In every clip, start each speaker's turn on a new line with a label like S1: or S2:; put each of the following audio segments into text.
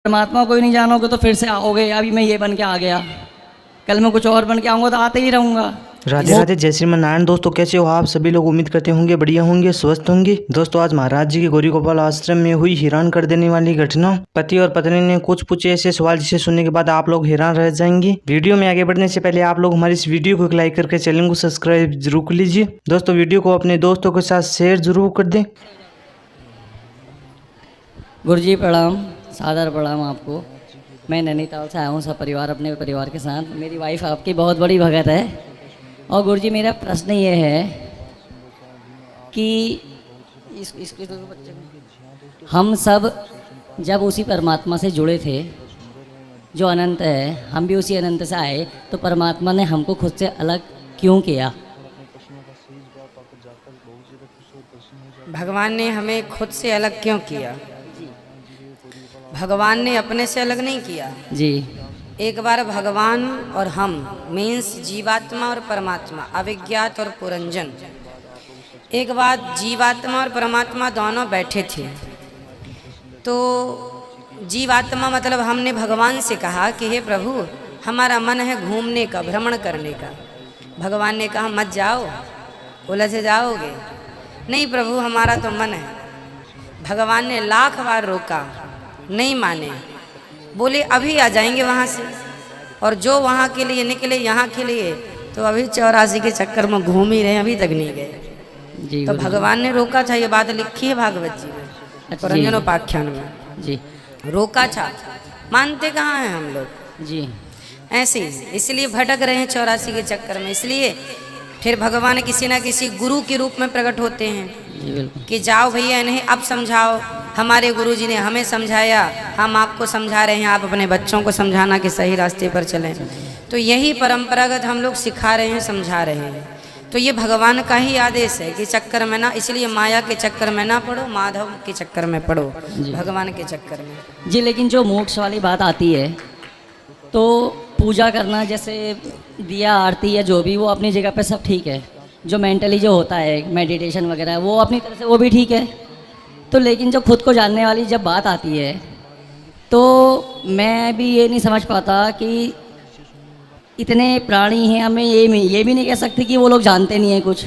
S1: परमात्मा को ही नहीं जानोगे तो फिर से आओगे अभी मैं ये बन के आ गया, कल मैं कुछ और बन के आऊँगा तो आते ही रहूँगा।
S2: राधे राधे, जय श्रीमन नारायण। दोस्तों कैसे हो आप सभी लोग? उम्मीद करते होंगे बढ़िया होंगे, स्वस्थ होंगे। दोस्तों आज महाराज जी के गौरी गोपाल आश्रम में हुई हैरान कर देने वाली घटना। पति और पत्नी ने कुछ पूछे ऐसे सवाल जिसे सुनने के बाद आप लोग हैरान रह जाएंगे। वीडियो में आगे बढ़ने से पहले आप लोग हमारी इस वीडियो को लाइक करके चैनल को सब्सक्राइब जरूर कर लीजिए। दोस्तों वीडियो को अपने दोस्तों के साथ शेयर जरूर कर दें।
S1: गुरुजी प्रणाम, सादर प्रणाम आपको। मैं नैनीताल से आया हूँ सब परिवार, अपने परिवार के साथ। मेरी वाइफ आपकी बहुत बड़ी भगत है। और गुरुजी मेरा प्रश्न ये है कि इसके तो बच्चे हम सब जब उसी परमात्मा से जुड़े थे जो अनंत है, हम भी उसी अनंत से आए, तो परमात्मा ने हमको खुद से अलग क्यों किया?
S3: भगवान ने हमें खुद से अलग क्यों किया? भगवान ने अपने से अलग नहीं किया
S1: जी।
S3: एक बार भगवान और हम मीन्स जीवात्मा और परमात्मा, अविज्ञात और पुरंजन, एक बार जीवात्मा और परमात्मा दोनों बैठे थे। तो जीवात्मा मतलब हमने भगवान से कहा कि हे प्रभु हमारा मन है घूमने का, भ्रमण करने का। भगवान ने कहा मत जाओ, उलझ जाओगे। नहीं प्रभु हमारा तो मन है। भगवान ने लाख बार रोका, नहीं माने। बोले अभी आ जाएंगे वहाँ से। और जो वहाँ के लिए निकले यहाँ के लिए, तो अभी 84 के चक्कर में घूम ही रहे, अभी तक नहीं गए। तो भगवान ने रोका था, ये बात लिखी है भागवत जी में, पुरंजनोपाख्यान में
S1: जी।
S3: रोका था, मानते कहाँ हैं हम लोग
S1: जी।
S3: ऐसे ही इसलिए भटक रहे हैं 84 के चक्कर में। इसलिए फिर भगवान किसी ना किसी गुरु के रूप में प्रकट होते हैं कि जाओ भैया इन्हें अब समझाओ। हमारे गुरुजी ने हमें समझाया, हम आपको समझा रहे हैं, आप अपने बच्चों को समझाना कि सही रास्ते पर चलें। तो यही परंपरागत हम लोग सिखा रहे हैं, समझा रहे हैं। तो ये भगवान का ही आदेश है कि चक्कर में ना, इसलिए माया के चक्कर में ना पड़ो, माधव के चक्कर में पड़ो, भगवान के चक्कर में।
S1: जी लेकिन जो मोक्ष वाली बात आती है तो पूजा करना, जैसे दिया आरती या जो भी, वो अपनी जगह पे सब ठीक है। जो मेंटली जो होता है मेडिटेशन वगैरह, वो अपनी तरह से वो भी ठीक है। तो लेकिन जो खुद को जानने वाली जब बात आती है तो मैं भी ये नहीं समझ पाता कि इतने प्राणी हैं, हमें ये भी नहीं कह सकते कि वो लोग जानते नहीं हैं कुछ।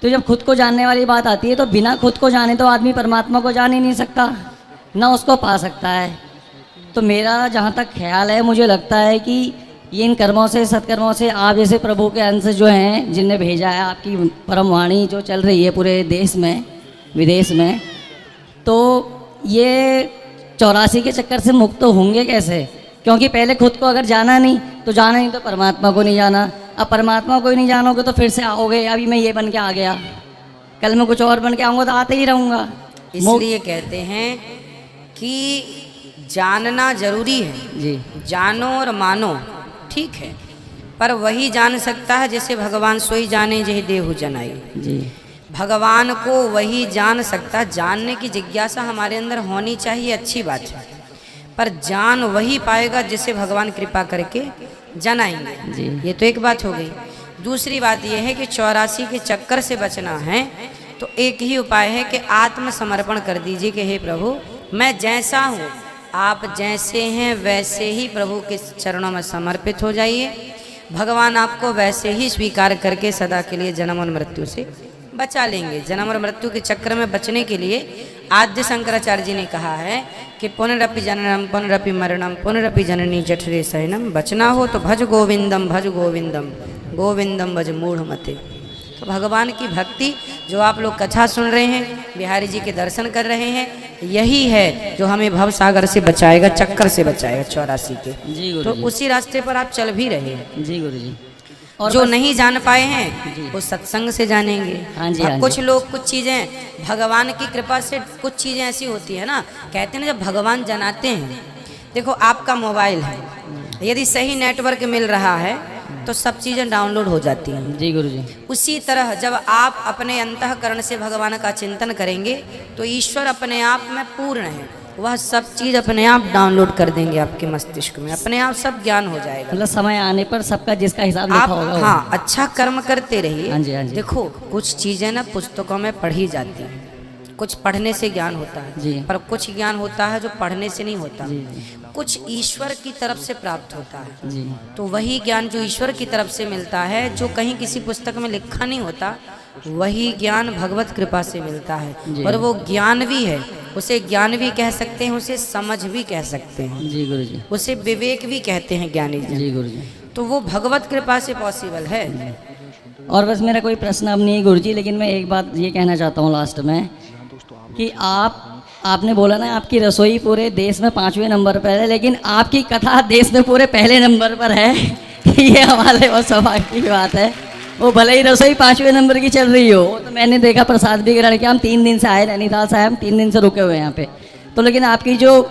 S1: तो जब खुद को जानने वाली बात आती है तो बिना खुद को जाने तो आदमी परमात्मा को जान ही नहीं सकता, ना उसको पा सकता है। तो मेरा जहाँ तक ख्याल है, मुझे लगता है कि ये इन कर्मों से, सत्कर्मों से, आप जैसे प्रभु के अंश जो हैं, जिनने भेजा है, आपकी परम वाणी जो चल रही है पूरे देश में विदेश में, तो ये 84 के चक्कर से मुक्त होंगे कैसे? क्योंकि पहले खुद को अगर जाना नहीं तो जाना नहीं, तो परमात्मा को नहीं जाना। अब परमात्मा को ही नहीं जानोगे तो फिर से आओगे अभी मैं ये बन के आ गया, कल मैं कुछ और बन के आऊँगा तो आते ही रहूँगा।
S3: इसलिए कहते हैं कि जानना जरूरी है
S1: जी।
S3: जानो और मानो ठीक है, पर वही जान सकता है जैसे भगवान सोई जाने जही देहु जनाई।
S1: जी।
S3: भगवान को वही जान सकता। जानने की जिज्ञासा हमारे अंदर होनी चाहिए, अच्छी बात है, पर जान वही पाएगा जिसे भगवान कृपा करके जनाएंगे। ये तो एक बात हो गई। दूसरी बात यह है कि 84 के चक्कर से बचना है तो एक ही उपाय है कि आत्मसमर्पण कर दीजिए कि हे प्रभु मैं जैसा हूँ, आप जैसे हैं वैसे ही प्रभु के चरणों में समर्पित हो जाइए। भगवान आपको वैसे ही स्वीकार करके सदा के लिए जन्म और मृत्यु से बचा लेंगे। जन्म और मृत्यु के चक्कर में बचने के लिए आद्य शंकराचार्य जी ने कहा है कि पुनरपि जननम पुनरपि मरणम पुनरपि जननी जठरे शयनम। बचना हो तो भज गोविंदम भज गोविंदम, गोविंदम भज मूढ़ मते। तो भगवान की भक्ति जो आप लोग कथा सुन रहे हैं, बिहारी जी के दर्शन कर रहे हैं, यही है जो हमें भव सागर से बचाएगा, चक्कर से बचाएगा 84 के।
S1: जी
S3: तो उसी रास्ते पर आप चल भी रहे हैं।
S1: जी गुरु जी।
S3: और जो नहीं जान पाए हैं वो सत्संग से जानेंगे।
S1: हाँ जी, हाँ जी।
S3: कुछ लोग कुछ चीज़ें भगवान की कृपा से, कुछ चीज़ें ऐसी होती है ना, कहते हैं ना जब भगवान जनाते हैं। देखो आपका मोबाइल है, यदि सही नेटवर्क मिल रहा है तो सब चीज़ें डाउनलोड हो जाती हैं।
S1: जी गुरु जी।
S3: उसी तरह जब आप अपने अंतःकरण से भगवान का चिंतन करेंगे तो ईश्वर अपने आप में पूर्ण है, वह सब चीज़ अपने आप डाउनलोड कर देंगे आपके मस्तिष्क में, अपने आप सब ज्ञान हो जाएगा।
S1: मतलब समय आने पर सबका जिसका हिसाब लिखा
S3: आप
S1: होगा।
S3: हाँ अच्छा कर्म करते रहिए।
S1: हाँ जी, हाँ जी।
S3: देखो कुछ चीज़ें ना पुस्तकों में पढ़ी जाती हैं, कुछ पढ़ने से ज्ञान होता है,
S1: जी।
S3: पर कुछ ज्ञान होता है जो पढ़ने से नहीं होता,
S1: जी
S3: कुछ ईश्वर की तरफ से प्राप्त होता है।
S1: जी
S3: तो वही ज्ञान जो ईश्वर की तरफ से मिलता है, जो कहीं किसी पुस्तक में लिखा नहीं होता, वही ज्ञान भगवत कृपा से मिलता है।
S1: जी।
S3: और वो ज्ञान भी है, उसे ज्ञान भी कह सकते हैं, उसे समझ भी कह सकते हैं,
S1: जी गुरुजी।
S3: उसे विवेक भी कहते हैं ज्ञानी जन।
S1: जी गुरुजी।
S3: तो वो भगवत कृपा से पॉसिबल है।
S1: और बस मेरा कोई प्रश्न अब नहीं है गुरुजी, लेकिन मैं एक बात ये कहना चाहता हूँ लास्ट में कि आपने बोला ना आपकी रसोई पूरे देश में 5वें नंबर पर है, लेकिन आपकी कथा देश में पूरे पहले नंबर पर है। ये हमारे वो सौभाग्य की बात है। वो भले ही रसोई 5वें नंबर की चल रही हो, वो तो मैंने देखा प्रसाद भी ग्रहण किया। हम 3 दिन से आए नैनीताल से, हम 3 दिन से रुके हुए हैं यहाँ पे। तो लेकिन आपकी जो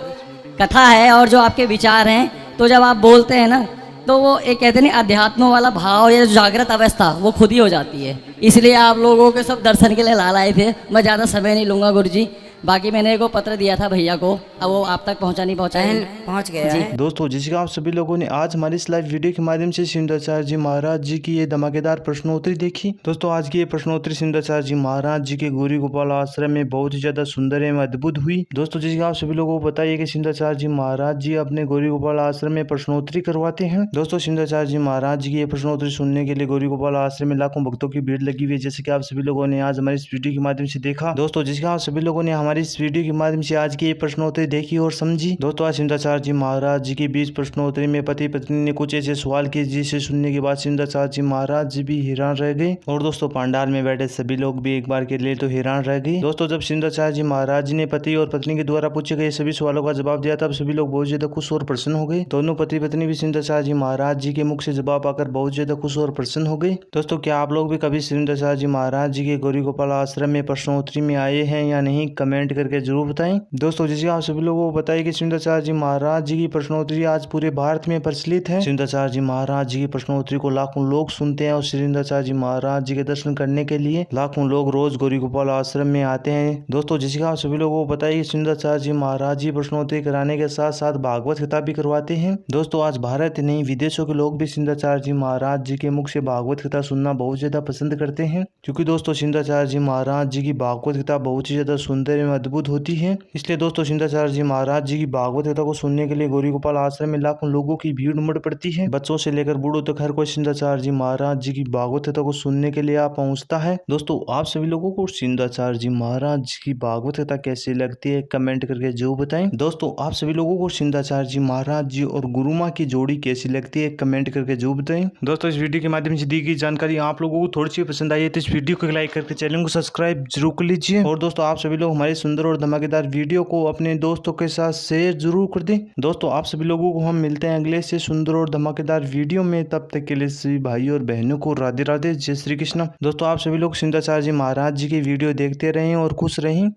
S1: कथा है और जो आपके विचार हैं, तो जब आप बोलते हैं ना, तो वो एक कहते नहीं अध्यात्म वाला भाव या जागृत अवस्था वो खुद ही हो जाती है। इसलिए आप लोगों के सब दर्शन के लिए ला लाए थे। मैं ज़्यादा समय नहीं लूँगा गुरुजी। बाकी मैंने को पत्र दिया था भैया को, अब वो आप तक पहुंचा नहीं पहुंचा
S3: पहल
S1: है।
S3: पहुंच गया है।
S2: दोस्तों जिसका आप सभी लोगों ने आज हमारी इस लाइव वीडियो के माध्यम से सिंधाचार्य जी महाराज जी की ये धमाकेदार प्रश्नोत्तरी देखी। दोस्तों आज की ये प्रश्नोत्तरी सिंधाचार्य जी महाराज जी के गौरी गोपाल आश्रम में बहुत ही ज्यादा सुंदर एवं अद्भुत हुई। दोस्तों जिसका आप सभी लोगों को बताइए कि सिंधाचार्य जी महाराज जी अपने गौरी गोपाल आश्रम में प्रश्नोत्तरी करवाते हैं। दोस्तों सिंधाचार्य जी महाराज जी की ये प्रश्नोत्तरी सुनने के लिए गौरी गोपाल आश्रम में लाखों भक्तों की भीड़ लगी हुई है, जैसे कि आप सभी लोगों ने आज हमारी इस वीडियो के माध्यम से देखा। दोस्तों जिसका आप सभी लोगों ने हमारी इस वीडियो के माध्यम से आज की ये प्रश्नोत्तरी देखी और समझी। दोस्तों आज सिंधाचार्य जी महाराज जी के बीच प्रश्नोत्तरी में पति पत्नी ने कुछ ऐसे सवाल किए जिसे सुनने के बाद सिंधाचार्य जी महाराज जी भी हैरान रह गए और दोस्तों पंडाल में बैठे सभी लोग भी एक बार के लिए तो हैरान रह गए। दोस्तों जब सिंधाचार्य जी महाराज जी ने पति और पत्नी के द्वारा पूछे गए सभी सवालों का जवाब दिया, तब सभी लोग बहुत ज्यादा खुश और प्रसन्न हो गए। दोनों पति पत्नी भी सिंधाचार्य जी महाराज जी के मुख से जवाब पाकर बहुत ज्यादा खुश और प्रसन्न हो गए। दोस्तों क्या आप लोग भी कभी सिंधाचार्य जी महाराज जी के गौरी गोपाल आश्रम में प्रश्नोत्तरी में आए हैं या नहीं, कमेंट करके जरूर बताएं। दोस्तों जिसे आप सभी लोगों को बताइए कि सिंधाचार्य जी महाराज जी की प्रश्नोत्तरी आज पूरे भारत में प्रचलित है। सिंधाचार्य जी महाराज जी की प्रश्नोत्तरी को लाखों लोग सुनते हैं और सिंधाचार्य जी महाराज जी के दर्शन करने के लिए लाखों लोग रोज गौरी गोपाल आश्रम में आते हैं। दोस्तों जिसका आप सभी लोगों को बताइए कि सिंधाचार्य जी महाराज जी प्रश्नोत्तरी कराने के साथ साथ भागवत कथा भी करवाते हैं। दोस्तों आज भारत नहीं विदेशों के लोग भी सिंधाचार्य जी महाराज जी के मुख से भागवत कथा सुनना बहुत ज्यादा पसंद करते हैं, क्योंकि दोस्तों सिंधाचार्य जी महाराज जी की भागवत कथा बहुत ही ज्यादा सुंदर एवं अद्भुत होती है। इसलिए दोस्तों सिंधाचार्य जी महाराज जी की भागवत कथा को सुनने के लिए गौरी गोपाल आश्रम में लाखों लोगों की भीड़ उमड़ पड़ती है। बच्चों से लेकर बूढ़ों तक हर कोई सिंधाचार्य जी महाराज जी की भागवत कथा को सुनने के लिए आ पहुंचता है। दोस्तों आप सभी लोगों को सिंधाचार्य जी महाराज जी की भागवत कथा कैसी लगती है, कमेंट करके जरूर बताएं। दोस्तों आप सभी लोगों को सिंधाचार्य जी महाराज जी और गुरु माँ की जोड़ी कैसी लगती है, कमेंट करके जरूर बताएं। दोस्तों इस वीडियो के माध्यम से दी गई जानकारी आप लोगों को थोड़ी सी पसंद आई है तो इस वीडियो को लाइक करके चैनल को सब्सक्राइब जरूर कर लीजिए। और दोस्तों आप सभी लोग हमारी सुंदर और धमाकेदार वीडियो को अपने दोस्तों के साथ शेयर जरूर कर दें। दोस्तों आप सभी लोगों को हम मिलते हैं अगले से सुंदर और धमाकेदार वीडियो में, तब तक के लिए सभी भाई और बहनों को राधे राधे, जय श्री कृष्ण। दोस्तों आप सभी लोग सिंधाचार्य जी महाराज जी की वीडियो देखते रहें और खुश रहें।